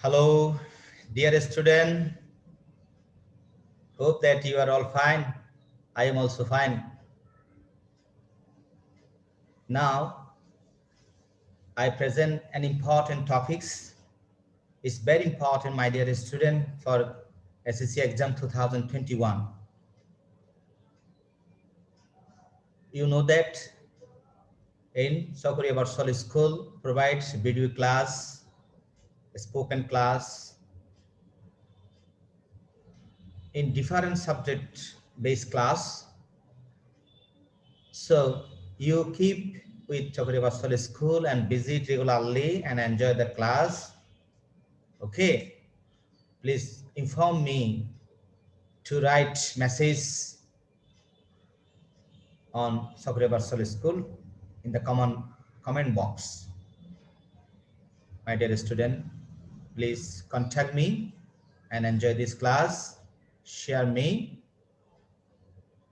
Hello, dear student. Hope that you are all fine. I am also fine. Now, I present an important topics. It's very important, my dear student, for SSC exam 2021. You know that in Sokoria Varsal School provides video class, spoken class in different subject-based class. So you keep with Chakri Varsal School and visit regularly and enjoy the class. Okay, please inform me to write message on Chakri Varsal School in the comment box. My dear student, please contact me and enjoy this class. Share me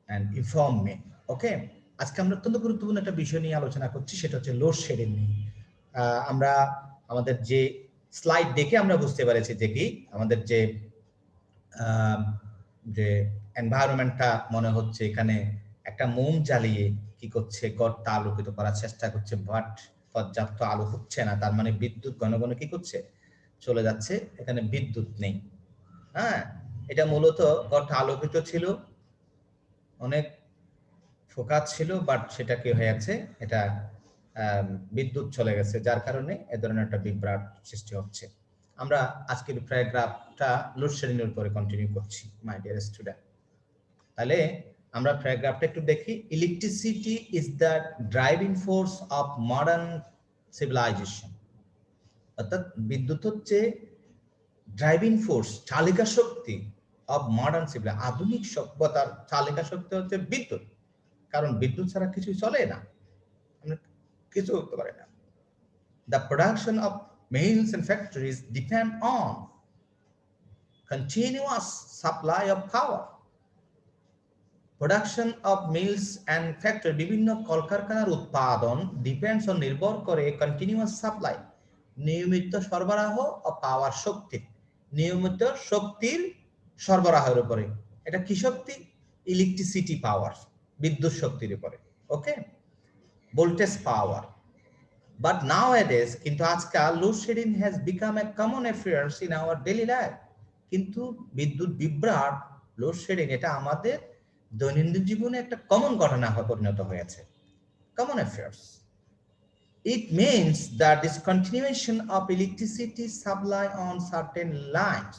and inform me. Okay, আজকে আমরা অত্যন্ত গুরুত্বপূর্ণ একটা বিষয় নিয়ে আলোচনা করছি, সেটা হচ্ছে লোডশেডিং নিয়ে। আমরা আমাদের যে স্লাইড দেখে আমরা বুঝতে পেরেছি যে কি আমাদের যে যে এনভায়রনমেন্টটা মনে হচ্ছে এখানে একটা মোম জ্বালিয়ে কি করছে, ঘরটা আলোকিত করার চেষ্টা করছে, বাট পর্যাপ্ত আলো হচ্ছে না। তার মানে বিদ্যুৎ ঘন ঘন কি করছে, চলে যাচ্ছে, এখানে বিদ্যুৎ নেই। হ্যাঁ, এটা মূলত ঘরটা আলোকিত ছিল, অনেক ফোকাস ছিল, বাট সেটা কি হয়েছে, এটা বিদ্যুৎ চলে গেছে, যার কারণে এ ধরনের একটা বিভ্রাট সৃষ্টি হচ্ছে। আমরা আজকের প্যারাগ্রাফটা লোডশেডিং এর উপরে কন্টিনিউ করছি, মাই ডিয়ার স্টুডেন্ট। তাহলে আমরা প্যারাগ্রাফটা একটু দেখি। Electricity is the driving force of modern civilization. অর্থাৎ বিদ্যুৎ হচ্ছে ড্রাইভিং ফোর্স, চালিকা শক্তি অফ মডার্ন সিভিলাইজেশন। আধুনিক সভ্যতার চালিকা শক্তি হচ্ছে বিদ্যুৎ, কারণ বিদ্যুৎ ছাড়া কিছু চলে না, আমরা কিছু করতে পারি না। The production of mills and factories depend on continuous supply of power. Production of mills and factory, বিভিন্ন কলকারখানার উৎপাদন ডিপেন্ডস অন, নির্ভর করে, কন্টিনিউয়াস সাপ্লাই, নিয়মিত সরবরাহ ও পাওয়ার শক্তি, নিয়মিত শক্তির সরবরাহের উপরে। এটা কি শক্তি? ইলেকট্রিসিটি পাওয়ার, বিদ্যুৎ শক্তির উপরে। ওকে, ভোল্টেজ পাওয়ার। But nowadays, কিন্তু আজকাল load shedding has become a common affairs in our daily life. কিন্তু বিদ্যুৎ বিভ্রাট, লোডশেডিং, এটা আমাদের দৈনন্দিন জীবনে একটা কমন ঘটনা পরিণত হয়েছে, common affairs. It means the discontinuation of electricity supply on certain lines.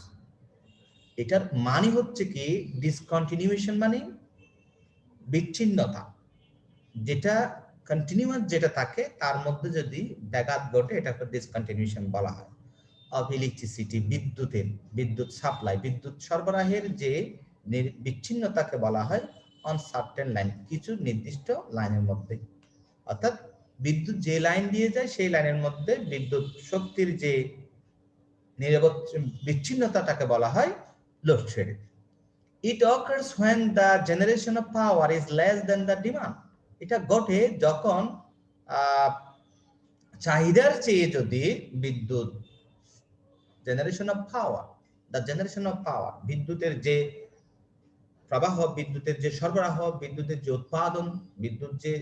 এটার মানে হচ্ছে কি, ডিসকন্টিনিউয়েশন মানে বিচ্ছিন্নতা, যেটা কন্টিনিউয়াস যেটা থাকে তার মধ্যে যদি ব্যাঘাত ঘটে, এটাকে ডিসকন্টিনিউয়েশন বলা হয়। অফ ইলেকট্রিসিটি, বিদ্যুতের, বিদ্যুৎ সাপ্লাই, বিদ্যুৎ সরবরাহের যে বিচ্ছিন্নতাকে বলা হয় অন সার্টেন লাইন, কিছু নির্দিষ্ট লাইনের মধ্যে। অর্থাৎ বিদ্যুৎ যে লাইন দিয়ে যায় সেই লাইনের মধ্যে বিদ্যুৎ শক্তির যে বিচ্ছিন্নতাটাকে বলা হয় load shedding. It occurs when the generation of power is less than the demand. এটা ঘটে যখন চাহিদার চেয়ে যদি বিদ্যুৎ, generation of power, the generation of power, বিদ্যুতের যে প্রবাহ, বিদ্যুতের যে সরবরাহ, বিদ্যুতের যে উৎপাদন, বিদ্যুৎ যে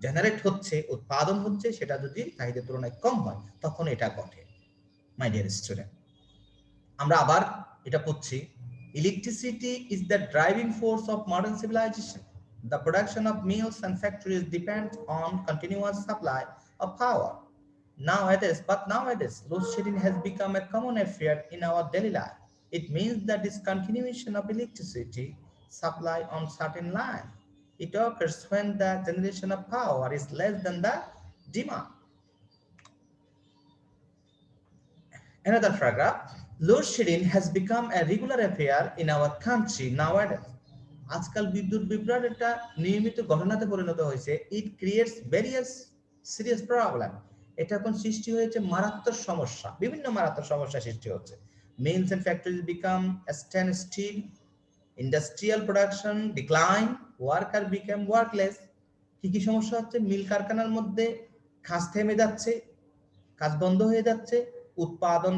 জেনারেট হচ্ছে, উৎপাদন হচ্ছে, সেটা যদি চাহিদার তুলনায় কম হয়, তখন এটা ঘটে। মাই ডিয়ার স্টুডেন্ট, আমরা আবার এটা পড়ছি। Electricity is the driving force of modern civilization. The production of mills and factories depends on continuous supply of power. Nowadays, load shedding has become a common affair in our daily life. It means the discontinuation of electricity supply on certain line. It occurs when the generation of power is less than the demand. Another paragraph. Load shedding has become a regular affair in our country nowadays. আজকাল বিদ্যুৎ বিভ্রাট একটা নিয়মিত ঘটনাতে পরিণত হয়েছে। It creates various serious problem. এটা এখন সৃষ্টি হয়েছে মারাত্মক সমস্যা, বিভিন্ন মারাত্মক সমস্যা সৃষ্টি হচ্ছে। Mills and factories become a standstill, industrial production decline, worker become workless. কি কি সমস্যা হচ্ছে? মিল কারখানার মধ্যে কাজ থেমে যাচ্ছে, কাজ বন্ধ হয়ে যাচ্ছে, উৎপাদন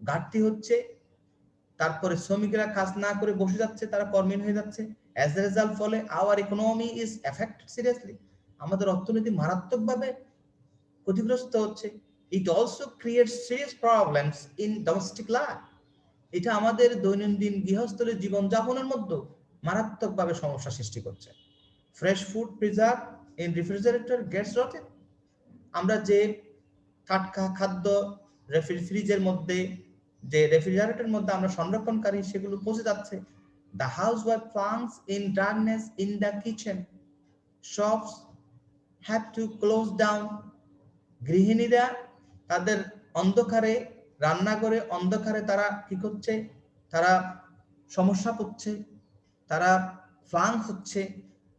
ঘাটতি হচ্ছে, তারপরে শ্রমিকরা কাজ না করে বসে যাচ্ছে, তারা কর্মহীন হয়ে যাচ্ছে। অ্যাজ এ রেজাল্ট ফলে hour economy is affected seriously, আমাদের অর্থনীতি মারাত্মকভাবে ক্ষতিগ্রস্ত হচ্ছে। It also creates serious problems in domestic life, এটা আমাদের দৈনন্দিন গৃহস্থলের জীবনযাপনের মধ্যে মারাত্মকভাবে সমস্যা সৃষ্টি করছে। Fresh food preserve in refrigerator gets rotten, আমরা যে টাটকা খাদ্য ফ্রিজের মধ্যে, যে রেফ্রিজারেটরের মধ্যে আমরা সংরক্ষণকারী, সেগুলো পচে যাচ্ছে। The housewife plants in darkness in the kitchen, shops have to close down, গৃহিণীরা তাদের অন্ধকারে, রান্নাঘরে অন্ধকারে তারা কি করছে, তারা সমস্যা পড়ছে, তারা ফ্লাঙ্ক হচ্ছে,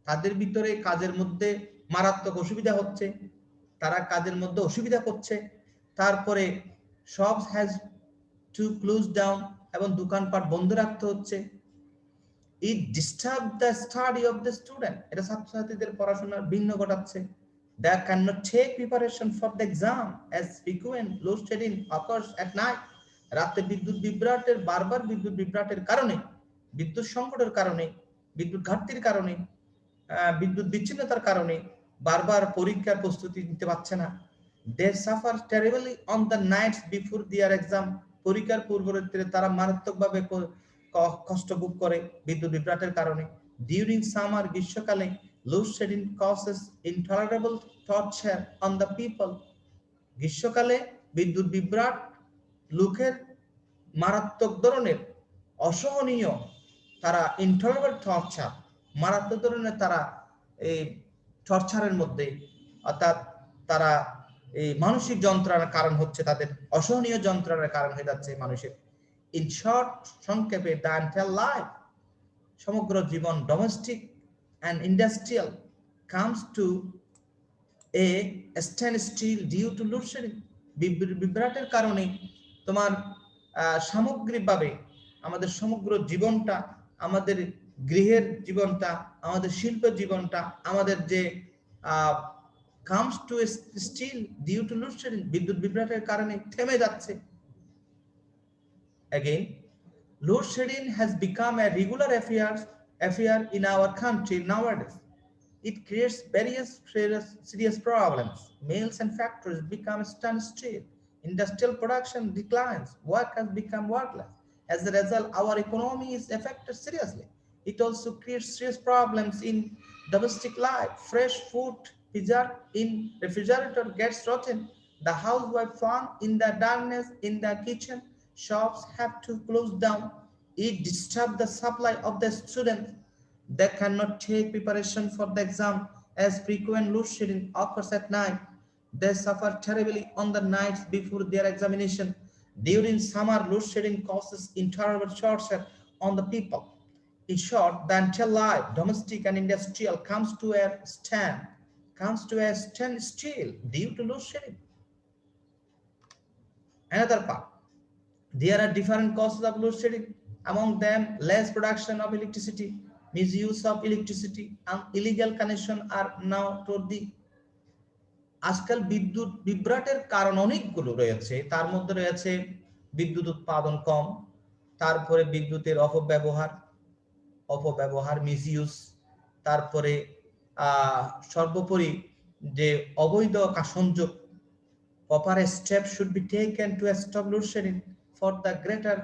তাদের ভিতরে কাজের মধ্যে মারাত্মক অসুবিধা হচ্ছে, তারা কাজের মধ্যে অসুবিধা করছে। তারপরে shops has to close down, এবং দোকানপাট বন্ধ রাখতে হচ্ছে। It disturb the study of the student, এটা ছাত্রছাত্রীদের পড়াশোনার বিঘ্ন ঘটাচ্ছে। They cannot take preparation for the exam as frequent load shedding occurs at night. রাতে বিদ্যুৎ বিভ্রাটের, বারবার বিদ্যুৎ বিভ্রাটের কারণে, বিদ্যুৎ সংকটের কারণে, বিদ্যুৎ ঘাটতির কারণে, বিদ্যুৎ বিচ্ছিন্নতার কারণে বারবার পরীক্ষার প্রস্তুতি নিতে পারছে না। They suffer terribly on the nights before their exam, পরীক্ষার পূর্বরাত্রে তারা মারাত্মকভাবে কষ্ট ভোগ করে বিদ্যুৎ বিভ্রাটের কারণে। During summer, গ্রীষ্মকালে load shedding causes intolerable torture on the people. গ্রীষ্মকালে বিদ্যুৎ বিভ্রাট লোকের মারাত্মক ধরনের অসহনীয়, তারা ইনটলারেবল টর্চার, মারাত্মক ধরনের তারা এই টর্চারের মধ্যে, অর্থাৎ তারা এই মানসিক যন্ত্রণার কারণ হচ্ছে, তাদের অসহনীয় যন্ত্রণার কারণ হয়ে যাচ্ছে মানুষের। ইন শর্ট, সংক্ষেপে, দ্য এন্টায়ার লাইফ, সমগ্র জীবন, domestic and industrial comes to a standstill due to load shedding. বিভ্রাটের কারণে তোমার সামগ্রিকভাবে আমাদের সমগ্র জীবনটা, আমাদের গৃহের জীবনটা, আমাদের শিল্পের জীবনটা, আমাদের যে comes to a still due to load shedding, বিদ্যুৎ বিভ্রাটের কারণে থেমে যাচ্ছে। Again, load shedding has become a regular affair in our country nowadays. It creates various serious problems. Mills and factories become standstill. Industrial production declines. Work has become worthless. As a result, our economy is affected seriously. It also creates serious problems in domestic life. Fresh food preserved in refrigerator gets rotten. The housewife found in the darkness in the kitchen. Shops have to close down. It disturbs the supply of the students. They cannot take preparation for the exam as frequent load shedding occurs at night. They suffer terribly on the nights before their examination. During summer, load shedding causes intolerable torture on the people. In short, the entire life, domestic and industrial, comes to a standstill due to load shedding. Another part, there are different causes of load shedding. Among them, less production of electricity, misuse of electricity, and illegal connection are now toward the আজকাল বিদ্যুৎ বিভ্রাটের কারণ অনেকগুলো রয়েছে। তার মধ্যে রয়েছে বিদ্যুৎ উৎপাদন কম, তারপরে বিদ্যুতের অপব্যবহার মিসইউজ, তারপরে সর্বোপরি যে অবৈধ সংযোগ। Proper steps should be taken to stop load shedding for the greater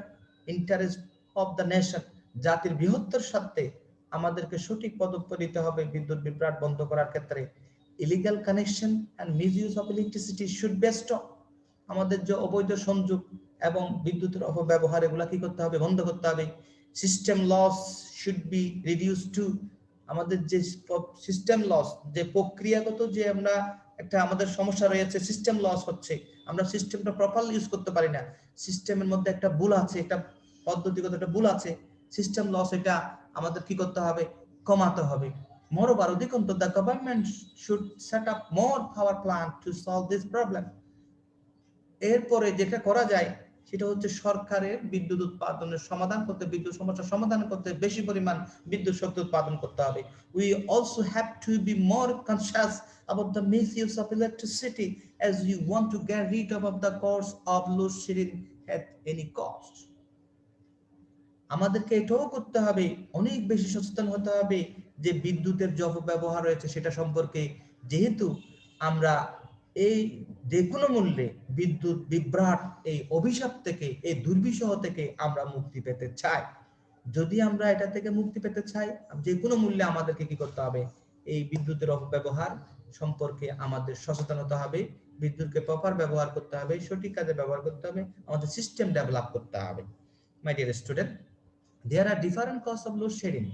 interest of the nation. জাতির বৃহত্তর স্বার্থে আমাদেরকে সঠিক পদক্ষেপ নিতে হবে বিদ্যুৎ বিভ্রাট বন্ধ করার ক্ষেত্রে। Illegal connection and misuse of electricity should be stop, আমাদের যে অবৈধ সংযোগ এবং বিদ্যুতের অপব্যবহার, এগুলা কি করতে হবে, বন্ধ করতে হবে। System loss should be reduce to, আমাদের যে সিস্টেম লস, যে প্রক্রিয়াগত যে আমরা একটা আমাদের সমস্যা রয়েছে, সিস্টেম লস হচ্ছে, আমরা সিস্টেমটা প্রপারলি ইউজ করতে পারি না, সিস্টেমের মধ্যে একটা ভুল আছে, একটা পদ্ধতিগত একটা ভুল আছে, সিস্টেম লস, এটা আমাদের কি করতে হবে, কমাতে হবে। Moreover, the government should set up more power plant to solve this problem. এরপরে যেটা করা যায় সেটা হচ্ছে সরকারের বিদ্যুৎ উৎপাদনের সমাধান করতে, বিদ্যুৎ সমস্যার সমাধান করতে বেশি পরিমাণ বিদ্যুৎ শক্তি উৎপাদন করতে হবে। We also have to be more conscious about the misuse of electricity as we want to get rid of the cause of load shedding at any cost. আমাদেরকে এটাও করতে হবে, অনেক বেশি সচেতন হতে হবে যে বিদ্যুতের যে অপব্যবহার রয়েছে সেটা সম্পর্কে, যেহেতু আমরা এই যে কোনো মূল্যে বিদ্যুৎ বিভ্রাট এই অভিশাপ থেকে, এই দুর্বিষহ থেকে আমরা মুক্তি পেতে চাই। যদি আমরা এটা থেকে মুক্তি পেতে চাই, যে কোনো মূল্যে আমাদেরকে কি করতে হবে, এই বিদ্যুতের অপব্যবহার সম্পর্কে আমাদের সচেতন হতে হবে, বিদ্যুৎকে প্রপার ব্যবহার করতে হবে, সঠিক কাজে ব্যবহার করতে হবে, আমাদের সিস্টেম ডেভেলপ করতে হবে। My dear student, there are different causes of load shedding.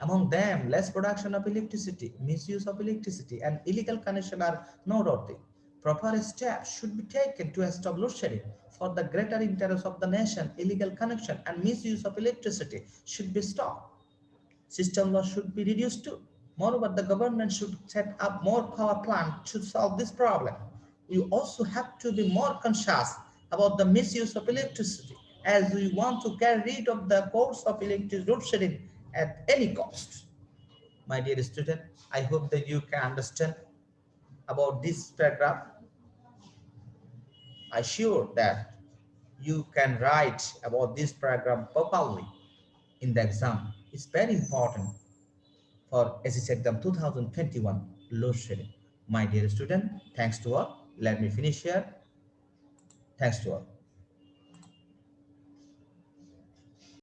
Among them, less production of electricity, misuse of electricity, and illegal connection are noteworthy. Proper steps should be taken to stop load shedding. For the greater interest of the nation, illegal connection and misuse of electricity should be stopped. System loss should be reduced too. Moreover, the government should set up more power plants to solve this problem. We also have to be more conscious about the misuse of electricity, as we want to get rid of the cause of electric load shedding at any cost. My dear student, I hope that you can understand about this paragraph. I sure that you can write about this paragraph properly in the exam. It's very important for SSC exam 2021 load shedding. My dear student, thanks to all. Let me finish here. Thanks to all.